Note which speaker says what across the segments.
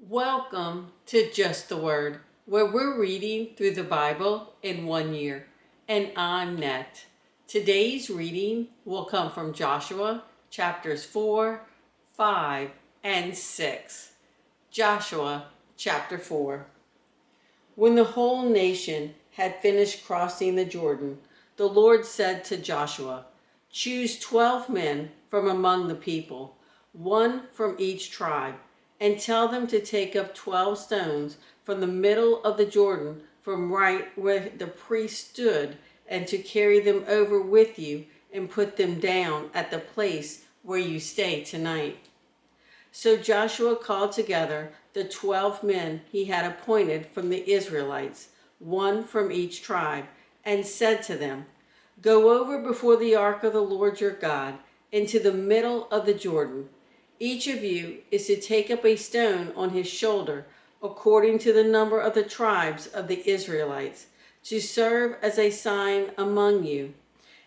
Speaker 1: Welcome to Just the Word, where we're reading through the Bible in 1 year. And I'm Net. Today's reading will come from Joshua chapters 4, 5, and 6. Joshua chapter 4. When the whole nation had finished crossing the Jordan, the Lord said to Joshua, "Choose 12 men from among the people, one from each tribe, and tell them to take up 12 stones from the middle of the Jordan, from right where the priest stood, and to carry them over with you and put them down at the place where you stay tonight." So Joshua called together the 12 men he had appointed from the Israelites, one from each tribe, and said to them, "Go over before the ark of the Lord your God into the middle of the Jordan. Each of you is to take up a stone on his shoulder, according to the number of the tribes of the Israelites, to serve as a sign among you.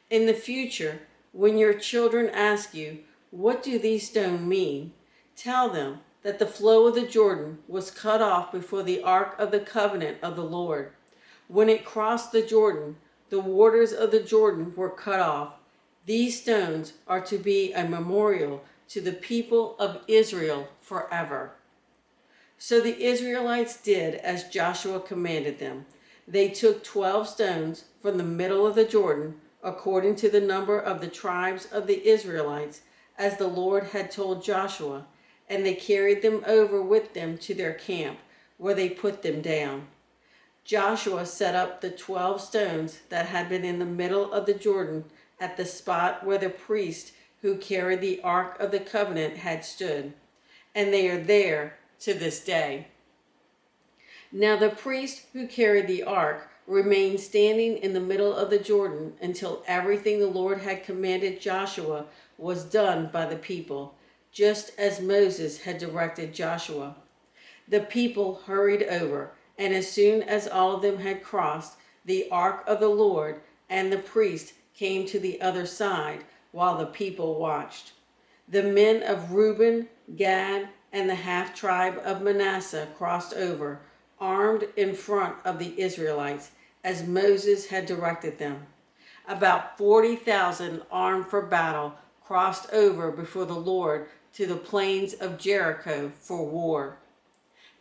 Speaker 1: In the future, when your children ask you, 'What do these stones mean?' tell them that the flow of the Jordan was cut off before the ark of the covenant of the Lord. When it crossed the Jordan, the waters of the Jordan were cut off. These stones are to be a memorial to the people of Israel forever." So the Israelites did as Joshua commanded them. They took 12 stones from the middle of the Jordan, according to the number of the tribes of the Israelites, as the Lord had told Joshua, and they carried them over with them to their camp, where they put them down. Joshua set up the 12 stones that had been in the middle of the Jordan at the spot where the priest who carried the Ark of the Covenant had stood, and they are there to this day. Now the priest who carried the ark remained standing in the middle of the Jordan until everything the Lord had commanded Joshua was done by the people, just as Moses had directed Joshua. The people hurried over, and as soon as all of them had crossed, the ark of the Lord and the priest came to the other side while the people watched. The men of Reuben, Gad, and the half tribe of Manasseh crossed over, armed in front of the Israelites, as Moses had directed them. About 40,000 armed for battle crossed over before the Lord to the plains of Jericho for war.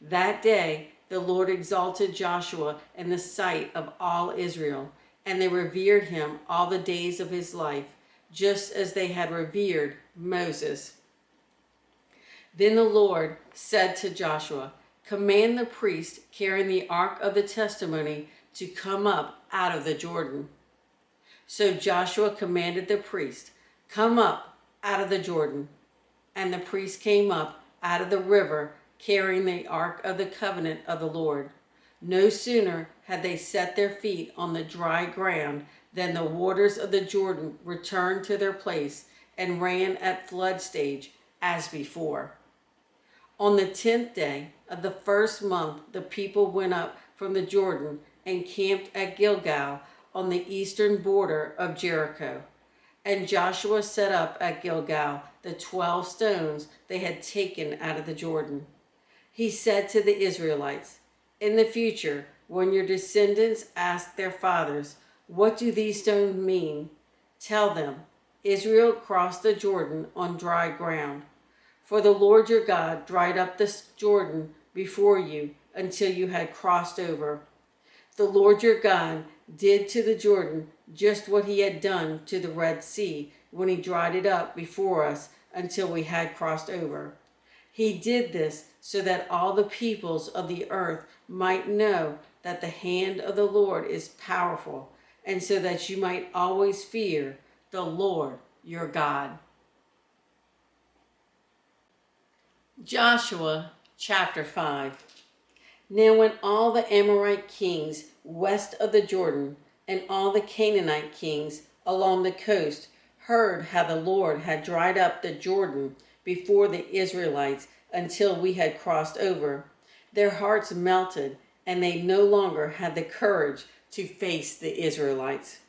Speaker 1: That day the Lord exalted Joshua in the sight of all Israel, and they revered him all the days of his life, just as they had revered Moses. Then the Lord said to Joshua, "Command the priest carrying the ark of the testimony to come up out of the Jordan." So Joshua commanded the priest, "Come up out of the Jordan." And the priest came up out of the river, carrying the ark of the covenant of the Lord. No sooner had they set their feet on the dry ground than the waters of the Jordan returned to their place and ran at flood stage as before. On the 10th day of the first month, the people went up from the Jordan and camped at Gilgal on the eastern border of Jericho. And Joshua set up at Gilgal the 12 stones they had taken out of the Jordan. He said to the Israelites, "In the future, when your descendants ask their fathers, 'What do these stones mean?' tell them, 'Israel crossed the Jordan on dry ground.' For the Lord your God dried up the Jordan before you until you had crossed over. The Lord your God did to the Jordan just what he had done to the Red Sea when he dried it up before us until we had crossed over. He did this so that all the peoples of the earth might know that the hand of the Lord is powerful, and so that you might always fear the Lord your God." Joshua chapter 5. Now when all the Amorite kings west of the Jordan and all the Canaanite kings along the coast heard how the Lord had dried up the Jordan before the Israelites until we had crossed over, their hearts melted, and they no longer had the courage to face the Israelites.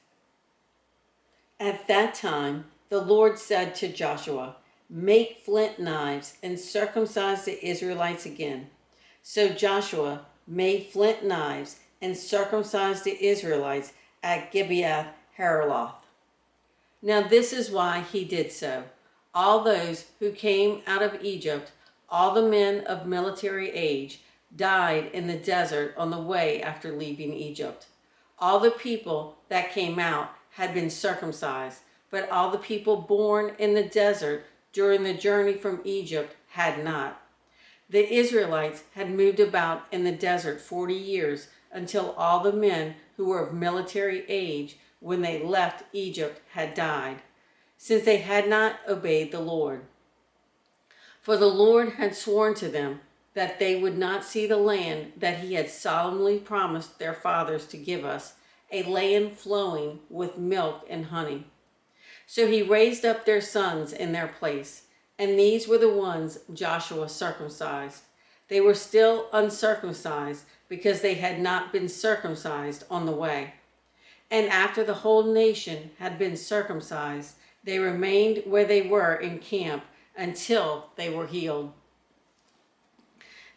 Speaker 1: At that time the Lord said to Joshua, "Make flint knives and circumcise the Israelites again." So Joshua made flint knives and circumcised the Israelites at Gibeath Haraloth. Now this is why he did so. All those who came out of Egypt, all the men of military age, died in the desert on the way after leaving Egypt. All the people that came out had been circumcised, but all the people born in the desert during the journey from Egypt had not. The Israelites had moved about in the desert 40 years until all the men who were of military age when they left Egypt had died, since they had not obeyed the Lord. For the Lord had sworn to them that they would not see the land that he had solemnly promised their fathers to give us, a land flowing with milk and honey. So he raised up their sons in their place, and these were the ones Joshua circumcised. They were still uncircumcised because they had not been circumcised on the way. And after the whole nation had been circumcised, they remained where they were in camp until they were healed.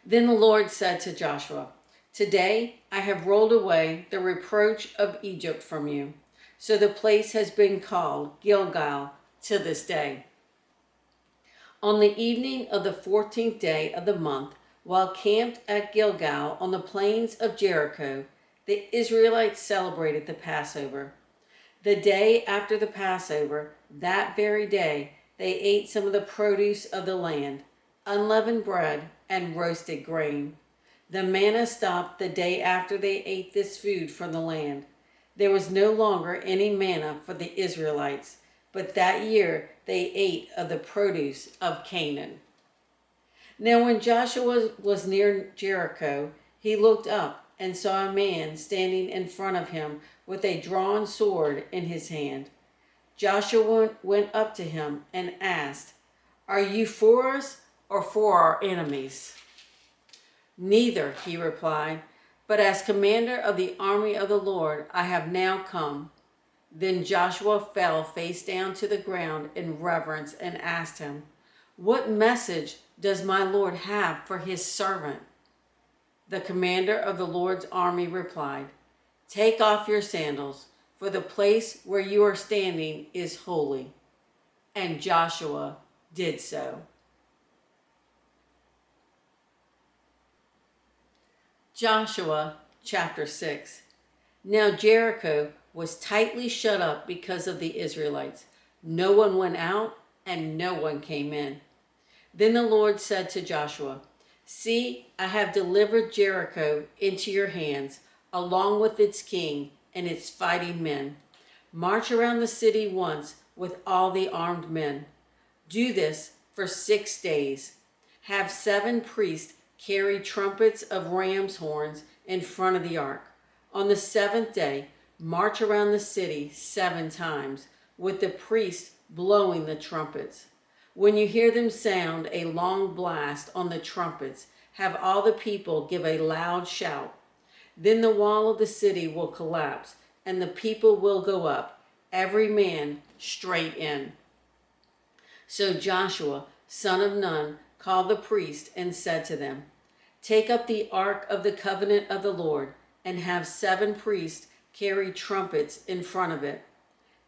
Speaker 1: Then the Lord said to Joshua, "Today I have rolled away the reproach of Egypt from you." So the place has been called Gilgal to this day. On the evening of the 14th day of the month, while camped at Gilgal on the plains of Jericho, the Israelites celebrated the Passover. The day after the Passover, that very day, they ate some of the produce of the land, unleavened bread and roasted grain. The manna stopped the day after they ate this food from the land. There was no longer any manna for the Israelites, but that year they ate of the produce of Canaan. Now when Joshua was near Jericho, he looked up and saw a man standing in front of him with a drawn sword in his hand. Joshua went up to him and asked, "Are you for us or for our enemies?" "Neither," he replied, "but as commander of the army of the Lord, I have now come." Then Joshua fell face down to the ground in reverence and asked him, "What message does my Lord have for his servant?" The commander of the Lord's army replied, "Take off your sandals, for the place where you are standing is holy." And Joshua did so. Joshua chapter 6. Now Jericho was tightly shut up because of the Israelites. No one went out and no one came in. Then the Lord said to Joshua, "See, I have delivered Jericho into your hands, along with its king and its fighting men. March around the city once with all the armed men. Do this for 6 days. Have 7 priests carry trumpets of ram's horns in front of the ark. On the 7th day, march around the city 7 times, with the priests blowing the trumpets. When you hear them sound a long blast on the trumpets, have all the people give a loud shout. Then the wall of the city will collapse, and the people will go up, every man straight in." So Joshua, son of Nun, called the priests and said to them, "Take up the ark of the covenant of the Lord, and have 7 priests carry trumpets in front of it."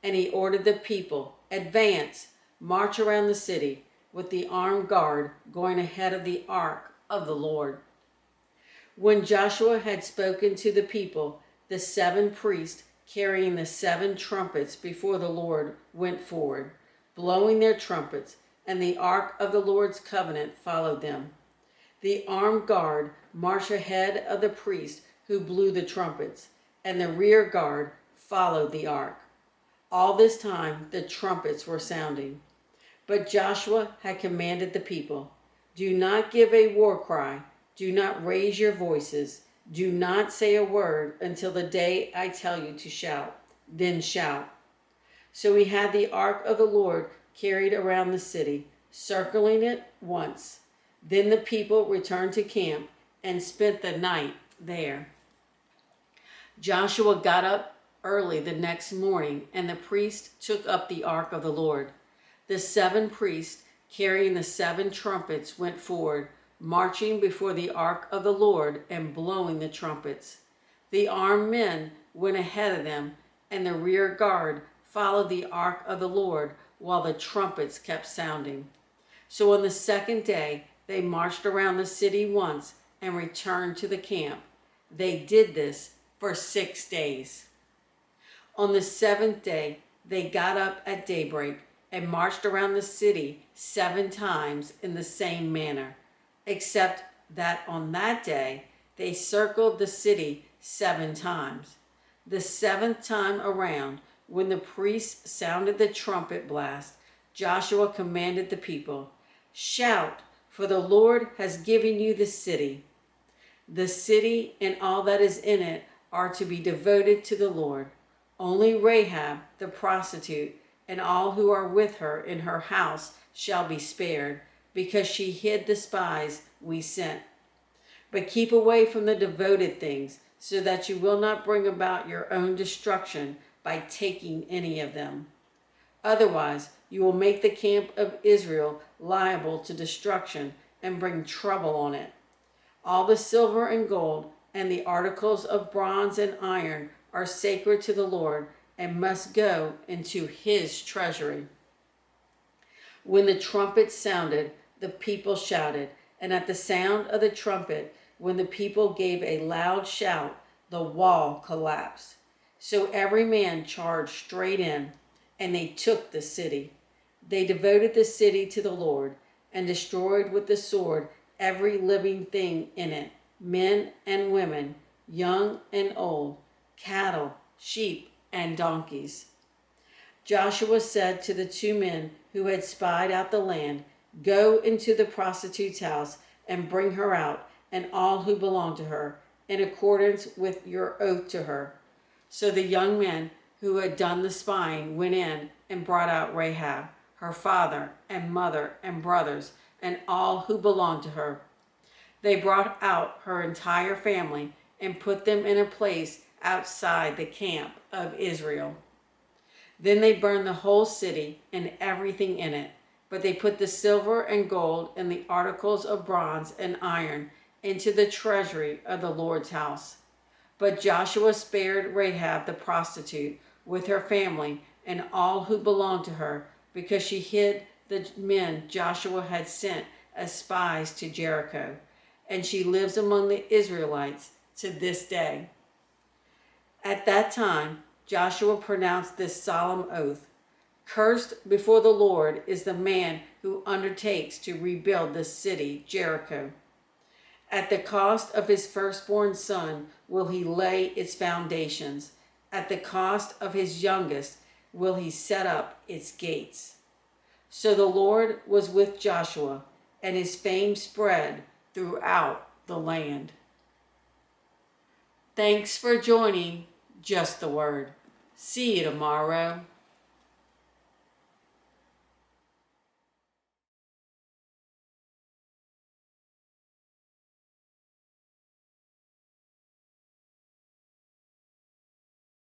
Speaker 1: And he ordered the people, "Advance, march around the city, with the armed guard going ahead of the ark of the Lord." When Joshua had spoken to the people, the 7 priests carrying the 7 trumpets before the Lord went forward, blowing their trumpets, and the ark of the Lord's covenant followed them. The armed guard marched ahead of the priests who blew the trumpets, and the rear guard followed the ark. All this time the trumpets were sounding. But Joshua had commanded the people, "Do not give a war cry, do not raise your voices, do not say a word until the day I tell you to shout, then shout." So he had the ark of the Lord carried around the city, circling it once. Then the people returned to camp and spent the night there. Joshua got up early the next morning, and the priests took up the ark of the Lord. The 7 priests carrying the 7 trumpets went forward, marching before the ark of the Lord and blowing the trumpets. The armed men went ahead of them, and the rear guard followed the ark of the Lord while the trumpets kept sounding. So on the second day, they marched around the city once and returned to the camp. They did this for 6 days. On the seventh day, they got up at daybreak and marched around the city 7 times in the same manner, except that on that day they circled the city 7 times. The 7th time around, when the priests sounded the trumpet blast, Joshua commanded the people, "Shout, for the Lord has given you the city. The city and all that is in it are to be devoted to the Lord. Only Rahab the prostitute and all who are with her in her house shall be spared, because she hid the spies we sent. But keep away from the devoted things, so that you will not bring about your own destruction by taking any of them. Otherwise, you will make the camp of Israel liable to destruction and bring trouble on it. All the silver and gold and the articles of bronze and iron are sacred to the Lord and must go into his treasury." When the trumpet sounded, the people shouted, and at the sound of the trumpet, when the people gave a loud shout, the wall collapsed. So every man charged straight in, and they took the city. They devoted the city to the Lord and destroyed with the sword every living thing in it, men and women, young and old, cattle, sheep, and donkeys. Joshua said to the 2 men who had spied out the land, "Go into the prostitute's house and bring her out and all who belong to her, in accordance with your oath to her." So the young men who had done the spying went in and brought out Rahab, her father and mother and brothers, and all who belonged to her. They brought out her entire family and put them in a place outside the camp of Israel. Then they burned the whole city and everything in it, but they put the silver and gold and the articles of bronze and iron into the treasury of the Lord's house. But Joshua spared Rahab the prostitute with her family and all who belonged to her, because she hid the men Joshua had sent as spies to Jericho, and she lives among the Israelites to this day. At that time, Joshua pronounced this solemn oath: "Cursed before the Lord is the man who undertakes to rebuild this city, Jericho. At the cost of his firstborn son will he lay its foundations. At the cost of his youngest will he set up its gates." So the Lord was with Joshua, and his fame spread throughout the land. Thanks for joining Just the Word. See you tomorrow.